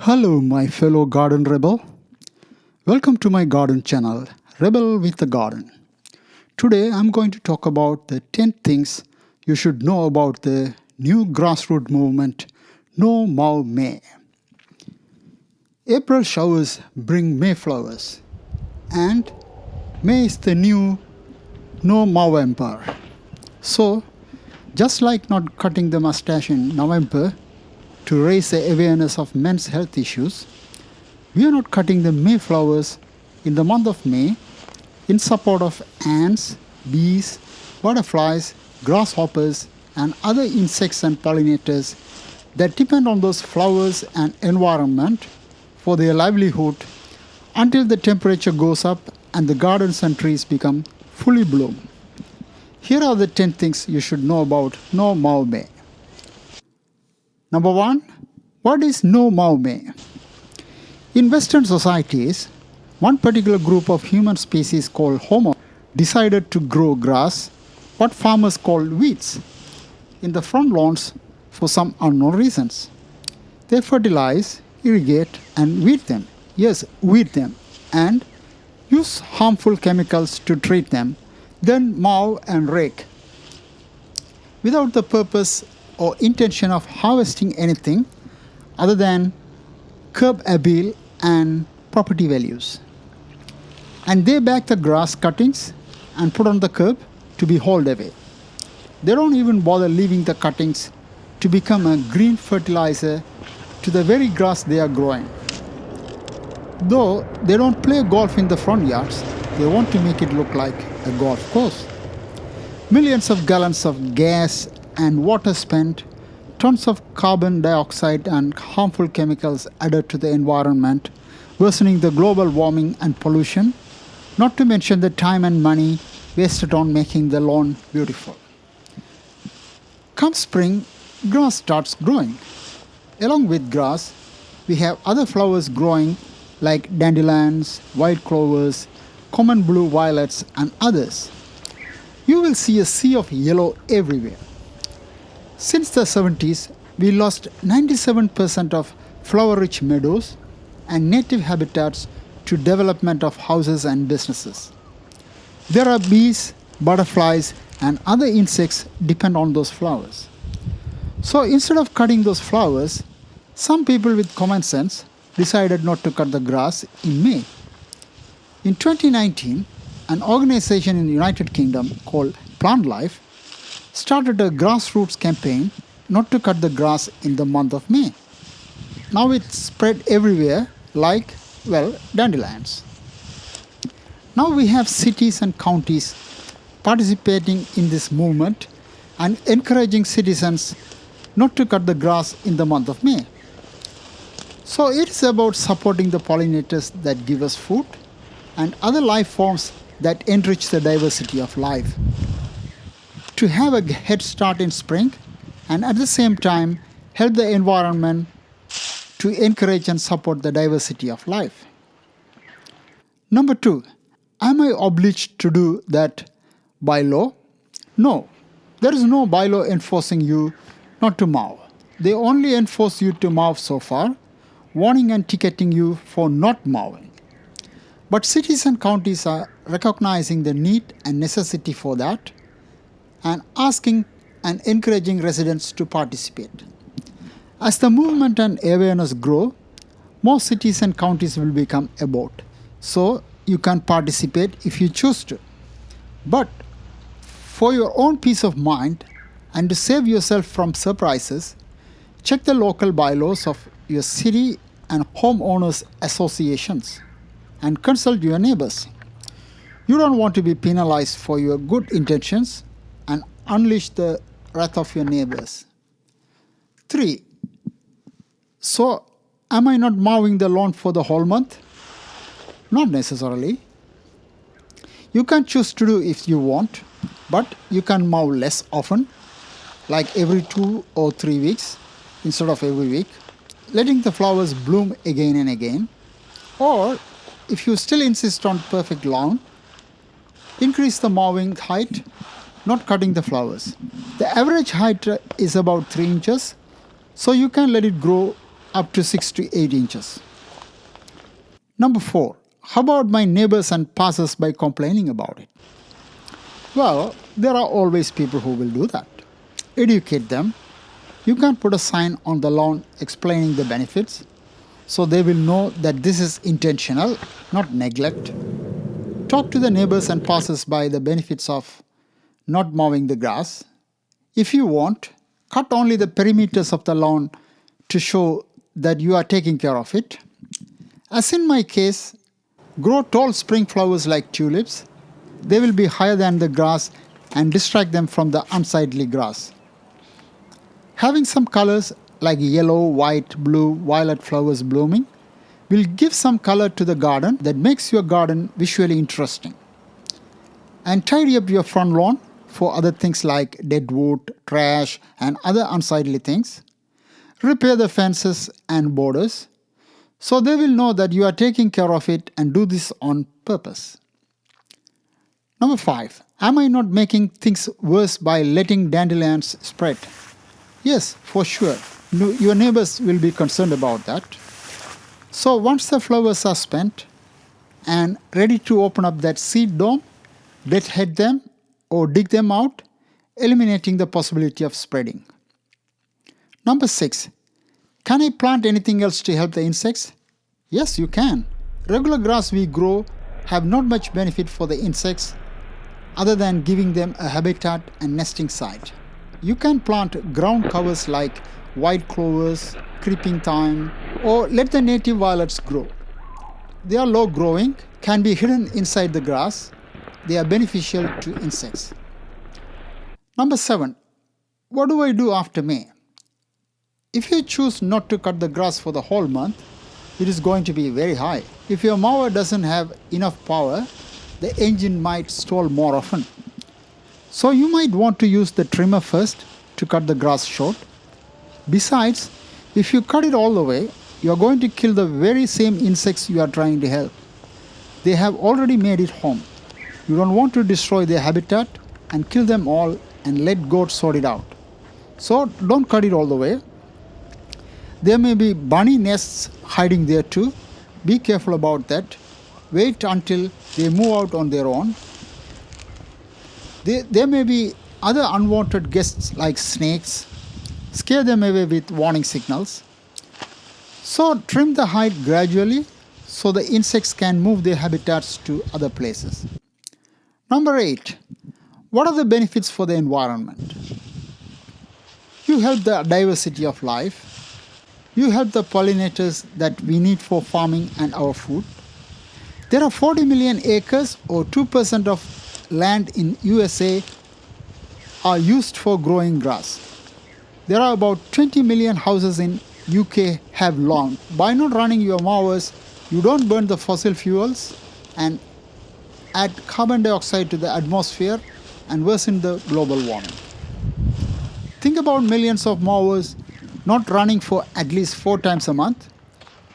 Hello, my fellow garden rebel. Welcome to my garden channel, Rebel with the Garden. Today, I'm going to talk about the 10 things you should know about the new grassroots movement, No Mow May. April showers bring May flowers, and May is the new No Movember. So, just like not cutting the mustache in November to raise the awareness of men's health issues, we are not cutting the May flowers in the month of May in support of ants, bees, butterflies, grasshoppers, and other insects and pollinators that depend on those flowers and environment for their livelihood until the temperature goes up and the gardens and trees become fully bloom. Here are the 10 things you should know about No Mow May. Number 1. What is No Mow May? In Western societies, one particular group of human species called Homo decided to grow grass, what farmers call weeds, in the front lawns for some unknown reasons. They fertilize, irrigate, and weed them. Yes, weed them, and use harmful chemicals to treat them, then mow and rake. Without the purpose or intention of harvesting anything other than curb appeal and property values. And they bag the grass cuttings and put on the curb to be hauled away. They don't even bother leaving the cuttings to become a green fertilizer to the very grass they are growing. Though they don't play golf in the front yards, they want to make it look like a golf course. Millions of gallons of gas and water spent, tons of carbon dioxide and harmful chemicals added to the environment, worsening the global warming and pollution, not to mention the time and money wasted on making the lawn beautiful. Come spring, grass starts growing. Along with grass, we have other flowers growing like dandelions, white clovers, common blue violets, and others. You will see a sea of yellow everywhere. Since the 70s, we lost 97% of flower-rich meadows and native habitats to development of houses and businesses. There are bees, butterflies, and other insects depend on those flowers. So instead of cutting those flowers, some people with common sense decided not to cut the grass in May. In 2019, an organization in the United Kingdom called Plant Life started a grassroots campaign not to cut the grass in the month of May. Now it's spread everywhere like, dandelions. Now we have cities and counties participating in this movement and encouraging citizens not to cut the grass in the month of May. So it's about supporting the pollinators that give us food and other life forms that enrich the diversity of life. To have a head start in spring and at the same time help the environment to encourage and support the diversity of life. Number 2, am I obliged to do that by law? No, there is no bylaw enforcing you not to mow. They only enforce you to mow so far, warning and ticketing you for not mowing. But cities and counties are recognizing the need and necessity for that and asking and encouraging residents to participate. As the movement and awareness grow, more cities and counties will become about. So you can participate if you choose to. But for your own peace of mind and to save yourself from surprises, check the local bylaws of your city and homeowners associations and consult your neighbors. You don't want to be penalized for your good intentions and unleash the wrath of your neighbors. 3. So, am I not mowing the lawn for the whole month? Not necessarily. You can choose to do if you want, but you can mow less often, like every 2 or 3 weeks instead of every week, letting the flowers bloom again and again. Or, if you still insist on perfect lawn, increase the mowing height, not cutting the flowers. The average height is about 3 inches, so you can let it grow up to 6 to 8 inches. Number 4. How about my neighbors and passers-by complaining about it? Well, there are always people who will do that. Educate them. You can put a sign on the lawn explaining the benefits, so they will know that this is intentional, not neglect. Talk to the neighbors and passers-by the benefits of not mowing the grass. If you want, cut only the perimeters of the lawn to show that you are taking care of it. As in my case, grow tall spring flowers like tulips. They will be higher than the grass and distract them from the unsightly grass. Having some colors like yellow, white, blue, violet flowers blooming will give some color to the garden that makes your garden visually interesting. And tidy up your front lawn for other things like dead wood, trash, and other unsightly things. Repair the fences and borders so they will know that you are taking care of it and do this on purpose. Number 5. Am I not making things worse by letting dandelions spread? Yes, for sure. Your neighbors will be concerned about that. So once the flowers are spent and ready to open up that seed dome, deadhead them or dig them out, eliminating the possibility of spreading. Number 6. Can I plant anything else to help the insects? Yes, you can. Regular grass we grow have not much benefit for the insects other than giving them a habitat and nesting site. You can plant ground covers like white clovers, creeping thyme, or let the native violets grow. They are low growing, can be hidden inside the grass. They are beneficial to insects. Number 7. What do I do after May? If you choose not to cut the grass for the whole month, it is going to be very high. If your mower doesn't have enough power, the engine might stall more often. So you might want to use the trimmer first to cut the grass short. Besides, if you cut it all the way, you are going to kill the very same insects you are trying to help. They have already made it home. You don't want to destroy their habitat and kill them all and let goats sort it out. So don't cut it all the way. There may be bunny nests hiding there too. Be careful about that. Wait until they move out on their own. There may be other unwanted guests like snakes. Scare them away with warning signals. So trim the height gradually so the insects can move their habitats to other places. Number 8. What are the benefits for the environment? You help the diversity of life. You help the pollinators that we need for farming and our food. There are 40 million acres or 2% of land in USA are used for growing grass. There are about 20 million houses in UK have lawn. By not running your mowers, you don't burn the fossil fuels and add carbon dioxide to the atmosphere and worsen the global warming. Think about millions of mowers not running for at least 4 times a month.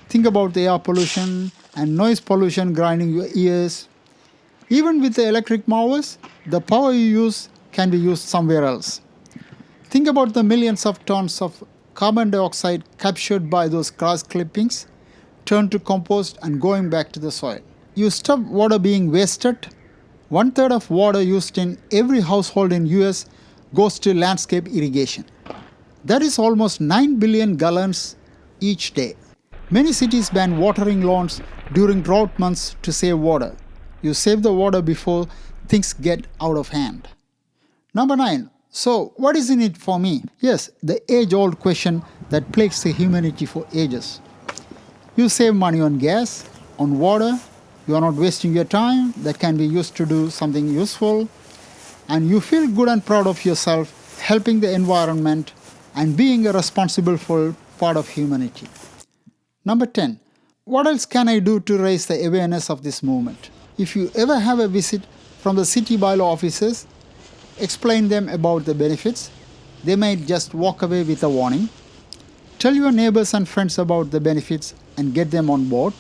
Think about the air pollution and noise pollution grinding your ears. Even with the electric mowers, the power you use can be used somewhere else. Think about the millions of tons of carbon dioxide captured by those grass clippings, turned to compost and going back to the soil. You stop water being wasted. 1/3 of water used in every household in US goes to landscape irrigation. That is almost 9 billion gallons each day. Many cities ban watering lawns during drought months to save water. You save the water before things get out of hand. Number 9. So, what is in it for me? Yes, the age-old question that plagues the humanity for ages. You save money on gas, on water, you are not wasting your time that can be used to do something useful, and you feel good and proud of yourself helping the environment and being a responsible for part of humanity. Number 10. What else can I do to raise the awareness of this movement? If you ever have a visit from the city bylaw officers, explain them about the benefits. They might just walk away with a warning. Tell your neighbors and friends about the benefits and get them on board.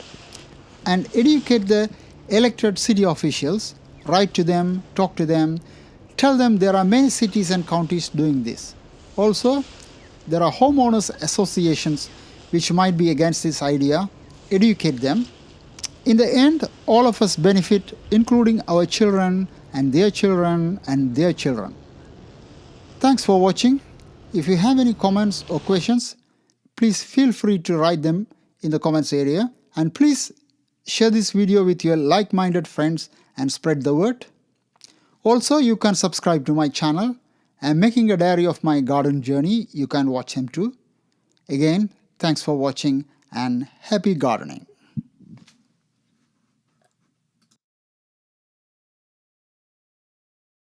And educate the elected city officials. Write to them, talk to them. Tell them there are many cities and counties doing this. Also, there are homeowners associations which might be against this idea, educate them. In the end, all of us benefit, including our children and their children and their children. Thanks for watching. If you have any comments or questions, please feel free to write them in the comments area. And please share this video with your like-minded friends and spread the word. Also, you can subscribe to my channel. I'm making a diary of my garden journey. You can watch him too. Again, thanks for watching and happy gardening.